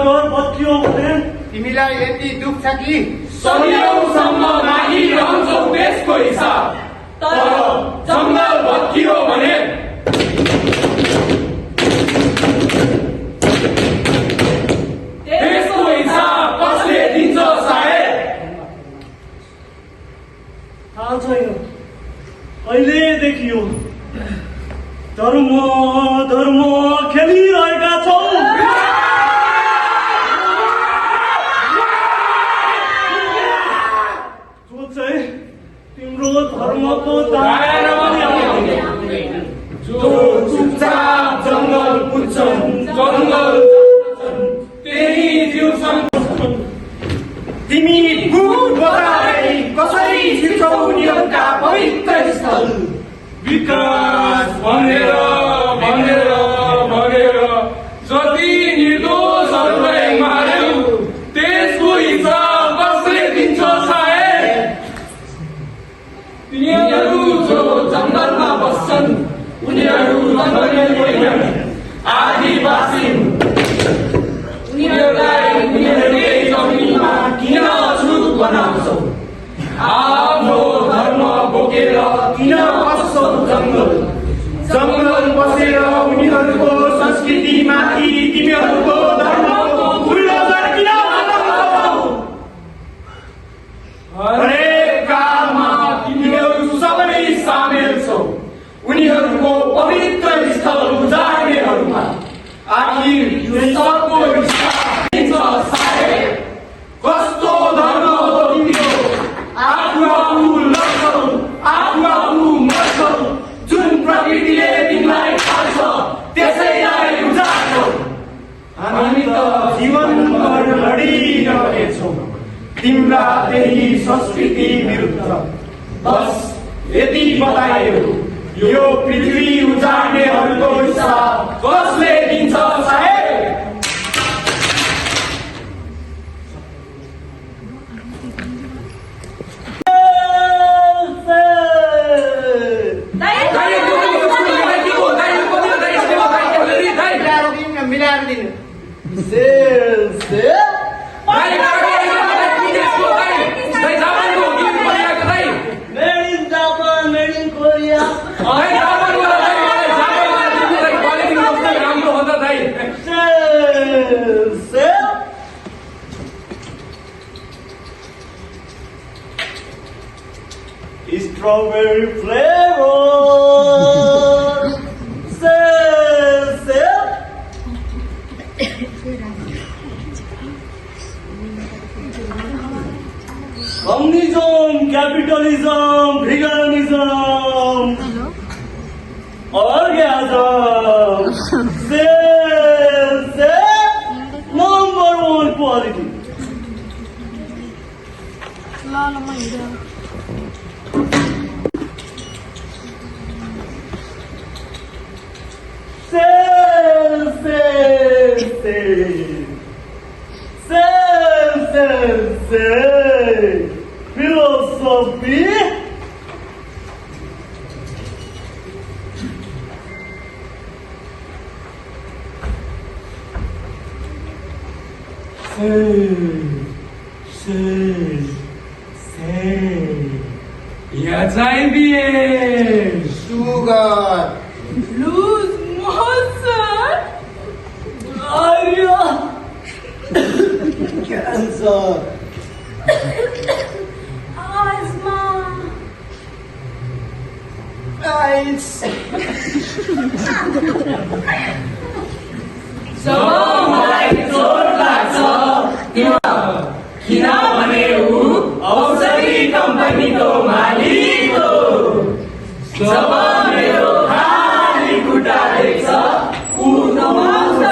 घर भत्कियो भने तिमीलाई यति दुख छ कि सदियौंसम्म मागिरहन्छौ देशको हिसाब, तर जङ्गल भत्कियो भने देशको हिसाब कसले दिन्छ साहेब? थाहा छैन, कहिलेदेखि यो धर्म धर्म खेलिरहेका छौ। जो चाहिँ तिम्रो धर्मको जो चुपचाप जङ्गल पुज्छन्, जङ्गल त्यही जिउँछन्। तिमी भूत बताए कसरी छिर्छौ उनीहरूका पवित्र स्थल? विकास भनेर भनेर भनेर जति निर्दोषहरूलाई मार्यौ त्यसको हिसाब कसले दिन्छ साहेब? तिनीहरू जो जङ्गलमा बस्छन् उनीहरू जङ्गली आदिवासी हुन्। उनीहरूलाई उनीहरूले जमिनमा किन छुट बनाउँछौ? आफ्नो धर्म बोकेर किन बस्छौ जङ्गल? जङ्गल बसेर उनीहरूको संस्कृतिमाथि तिमीहरूको धर्मको बुल्डोजर किन बनाउँछौ? हरेक काममा तिमीहरू सबै सामेल छौ उनीहरूको पवित्र स्थल उजाड्नेहरूमा। आखिर यो सबको हिसाब दिन्छ साहेब? कस्तो धर्म हो तिम्रो? आफू आफू लड्छौ, आफू आफू मर्छौ, जुन प्रकृतिले तिमीलाई खान्छ त्यसैलाई उजाड्छौ। हामी त जीवनभर लडिरहेछौ तिम्रा त्यही संस्कृति विरुद्ध। बस यति बतायो, यो पृथ्वी उजाड्नेहरूको हिसाब कसले दिन्छ साहेब? मिलाएर दिनु। Made in Japan, made in Korea. Strawberry flavor. Communism, capitalism, veganism, orgasm. Number one quality. Philosophy. HIV, Sugar. Loose motion. Diarrhea. Cancer. Asthma. AIDS. जब मलाई चोट लाग्छ किनभने ऊ औषधि कम्पनीको मालिक हो। जब मेरो खाली खुट्टा देख्छ ऊ नमाउँछ।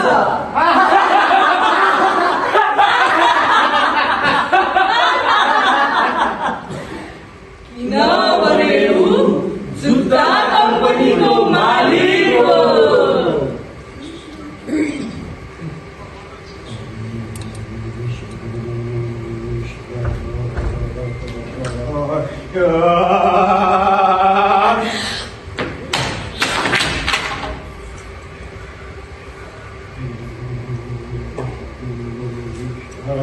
किनभने ऊ जुत्ता कम्पनीको मालिक हो। मलाई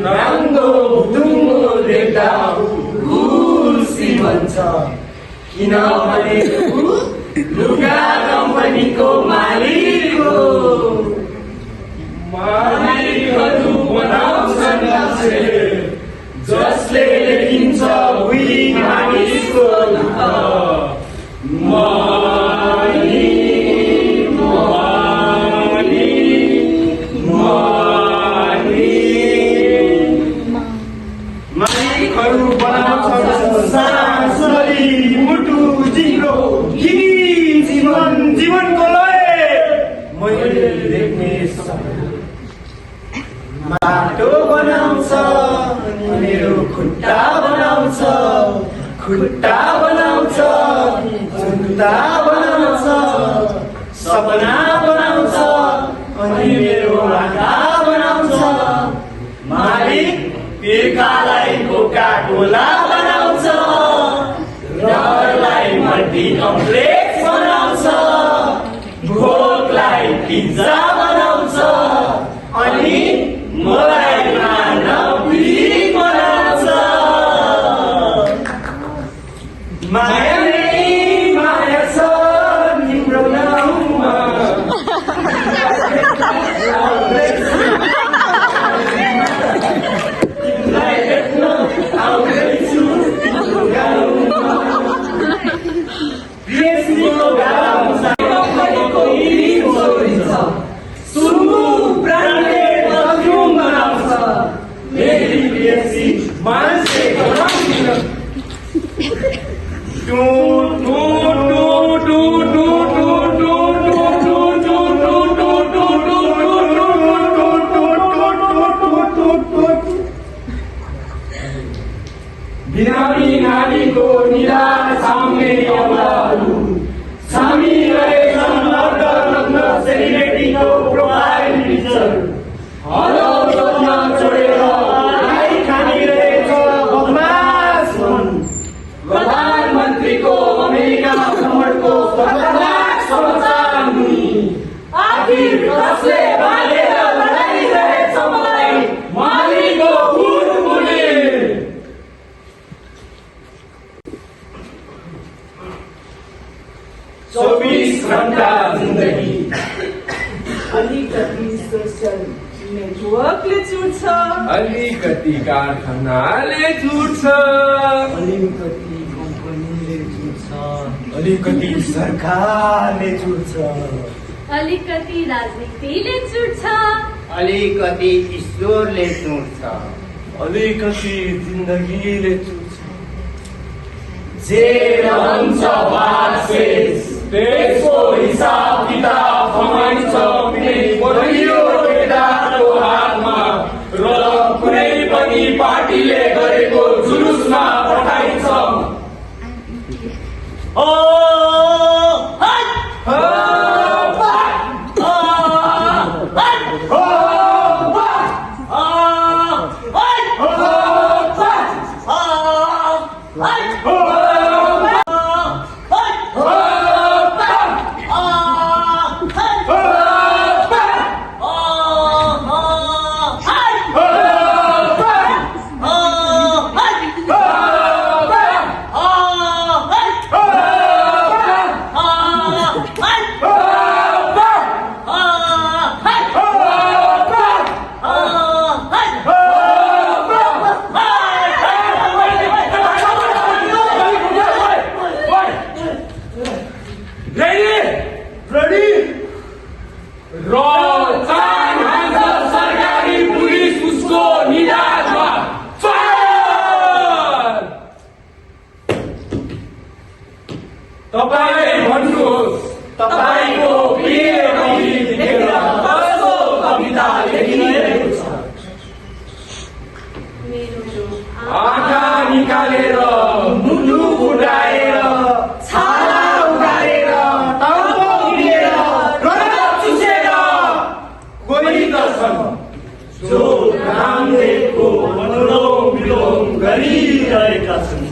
नाङ्गो भुतुङ्गो देख्दा खुसी भन्छ किनभने लुगा कम्पनीको मालिक हो। मालिकहरू बनाउँछन् मान्छे जसले लेखिन्छ उही मानिसको दुःख। मालिकहरू बनाउँछन् सासरी मुटु जिरो जीवन जीवनको लय मैले देख्ने माटो बनाउँछ मेरो खुट्टा बनाउँछ खुट्टा बनाउँछ जुत्ता बनाउँछ सपना बनाउँछ अनि मेरो आँखा बनाउँछ। मालिक पिर्कालाई कोका कोला बनाउँछ रहरलाई मल्टी कम्प्लेक्स बनाउँछ भोकलाई पिज्जा बनाउँछ अनि मलाई मानवी बनाउँछ। माया नै माया छ तिम्रो नाउँमा तिमीलाई देख्न आउँदैछु तिम्रो गाउँमा। यसको गाउँमा कम्पनीको हिम छोडिन्छ सुमु ब्रान्डेड परफ्युम बनाउँछ मेरी बेसी मान्छे गराउँदिन। बिरामी नानीको निराश सामने औलाहरू सामी रहेछन् लग्न सेलिब्रेटीको प्रोफाइल पिक्चर हलो सोध्न छोडेर खाइ खानिरहेछ बदमास हुन्। प्रधानमन्त्रीको अमेरिका भ्रमणको खतरनाक समाचार हुने आखिर कसले बाँधेर लडाइरहेछ मलाई मालिकको हुरहुरे। 24 घण्टा जिन्दगी अलिकति सोसल नेटवर्कले छुट्छ अलिकति कारखानाले छुट्छ अलिकति कम्पनीले छुट्छ अलिकति सरकारले छुट्छ अलिकति राजनीतिले छुट्छ अलिकति ईश्वरले छुट्छ अलिकति जिन्दगीले छुट्छ। जे रहन्छ वासेस त्यसको हिसाब किताब कमाइन्छ कुनै बलियो केटाको हातमा र कुनै पनि पार्टीले गरेको जुलुसमा पठाइन्छ। तपाईँ भन्नुहोस् तपाईँको प्रिय कवि देखेर कस्तो कविता लेखिरहेको छ। आँखा निकालेर मुटु फुटाएर छाला उगारेर टाउको गिरेर रगत चुसेर कोही त छन् जो रामदेवको अनुलोम विलोम गरिरहेका छन्।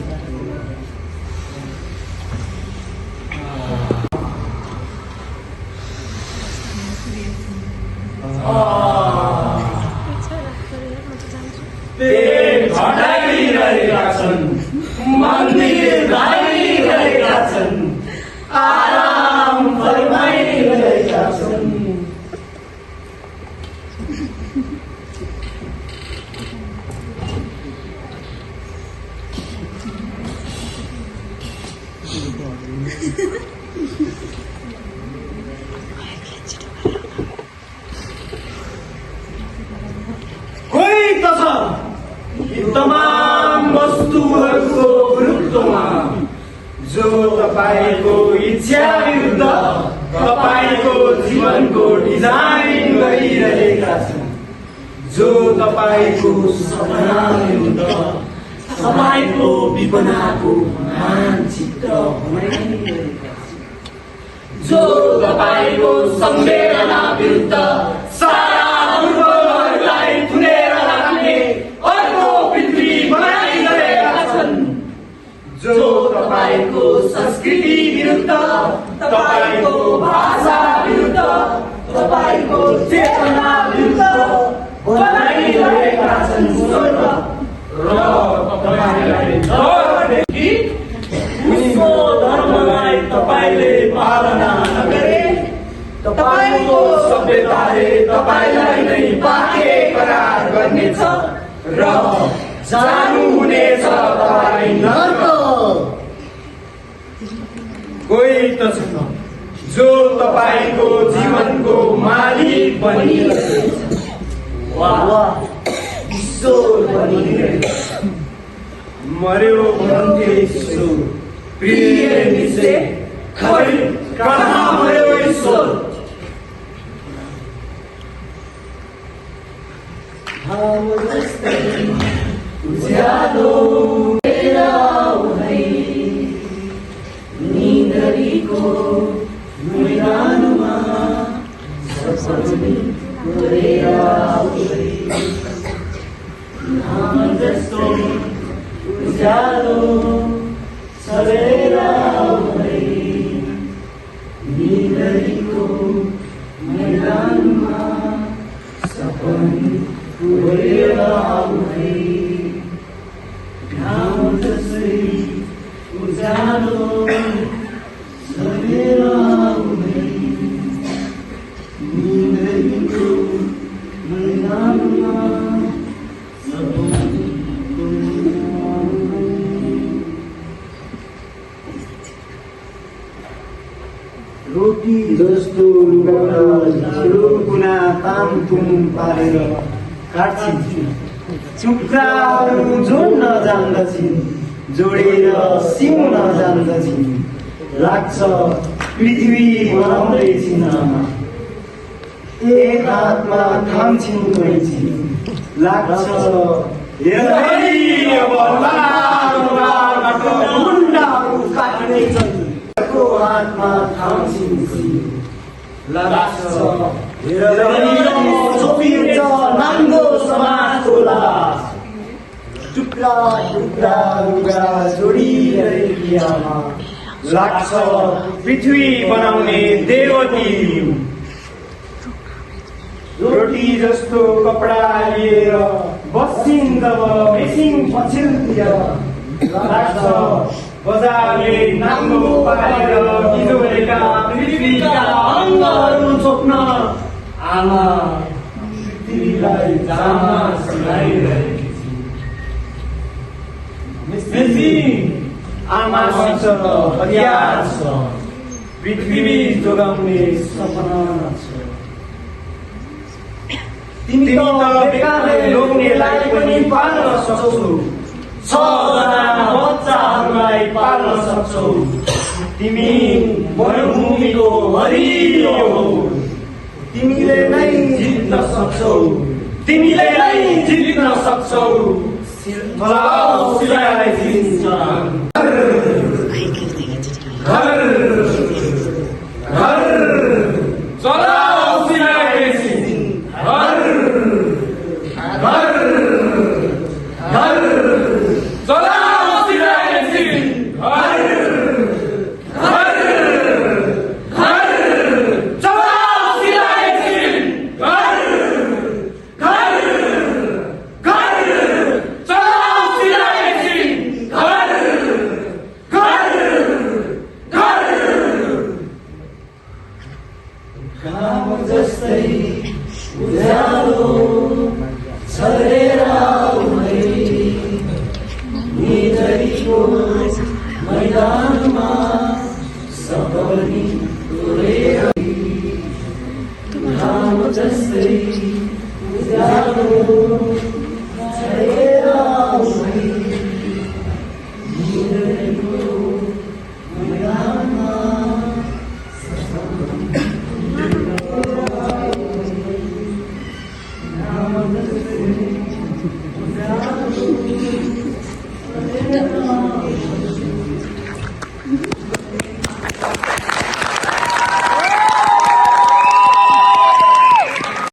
पेट घटाइरहेका छन्, मन्दिर धाइरहेका छन्, आराम फरमाइरहेका छन्। कोही त छ यी तमाम वस्तुहरूको गुरुत्वमा जो तपाईको इच्छा विरुद्ध तपाईको जीवनको डिजाइन गरिरहेका छन्, जो तपाईको सपना विरुद्ध तपाईको विपनाको मानचित्र बनाइरहेका छन्, जो तपाईको संवेदना विरुद्ध सारा पूर्वहरूलाई थुनेर राख्ने अर्को पृथ्वी बनाइरहेका छन्, जो तपाईको संस्कृति विरुद्ध तपाईको भाषा विरुद्ध तपाईको चेतना विरुद्ध बनाइरहेका छन्। र तपाईलाई डरदेखि उसको धर्मलाई तपाईले पालना नगरे तपाईको सभ्यताले तपाईलाई नै बाँके करार गर्नेछ र जानु हुनेछ तपाईँ नर्क। कोही त छ जो तपाईको जीवनको मालिक बनिरहेछ, वा ईश्वर बनिरहेछ। मर्यो भन्थे ईश्वर, प्रिय निश्चय खै कहाँ मर्यो ईश्वर। उज्यालो मेरा भाइ निन्दरीको मैदानमा सपनी गरेर नाम जस्तो उज्यालो सरेर निन्दरीको मैदानमा सपनी गरेर नाम जसै उज्यालो सरेर निन्दरीको मैदानमा रोटी जस्तो लुगाबाट कुना ताम तुम पारेर काट्छिन्, चुक्राहरू जोड्न जान्दछिन्, जोडेर सिउन जान्दछिन्। लाग्छ पृथ्वी बनाउँदैछिन् आमा, एक हातमा थाम्छिन् कैँची। लाग्छ मुन्डाहरू काट्दैछन्, अर्को हातमा थाम्छिन् सिउ। लाग्छ छोपिन्छ नाङ्गो समाजको लास, टुक्रा टुक्रा लुगा जोडिरहेकी आमा। लाग्छ पृथ्वी बनाउने देवती रोटी जस्तो कपडा लिएर बस्छिन् जब मेसिन पछिल्तिर। लाग्छ बजारले नाङ्गो पारेर बिजोलेका पृथ्वीका अङ्गहरू छोप्न आमा पृथ्वीलाई जामा सिलाइरहेकी छिन्। आमासित हतियार छ, पृथ्वी जोगाउने सपना छ। तिमी त बेकारले लोग्नेलाई पनि पाल्न सक्छौ, 6 जना बच्चाहरूलाई पाल्न सक्छौ। तिमी मरुभूमिको हरियो हौ, तिमीले नै जित्न सक्छौ, तिमीले नै जित्न सक्छौ। चलाओ सिलाइ जित्छ। घर घर चलाओ सिलाइ जित्छ। घर घर घर सलाम सिंह घर घर घर सलाम सिंह घर घर घर सलाम सिंह घर घर घर घाम जस्तै उज्यालो छरेर आउने निधरीको मैदानमा सबरी डोलेर घाम जस्तै उज्यालो छरेर आउने निधरीको मैदानमा सबरी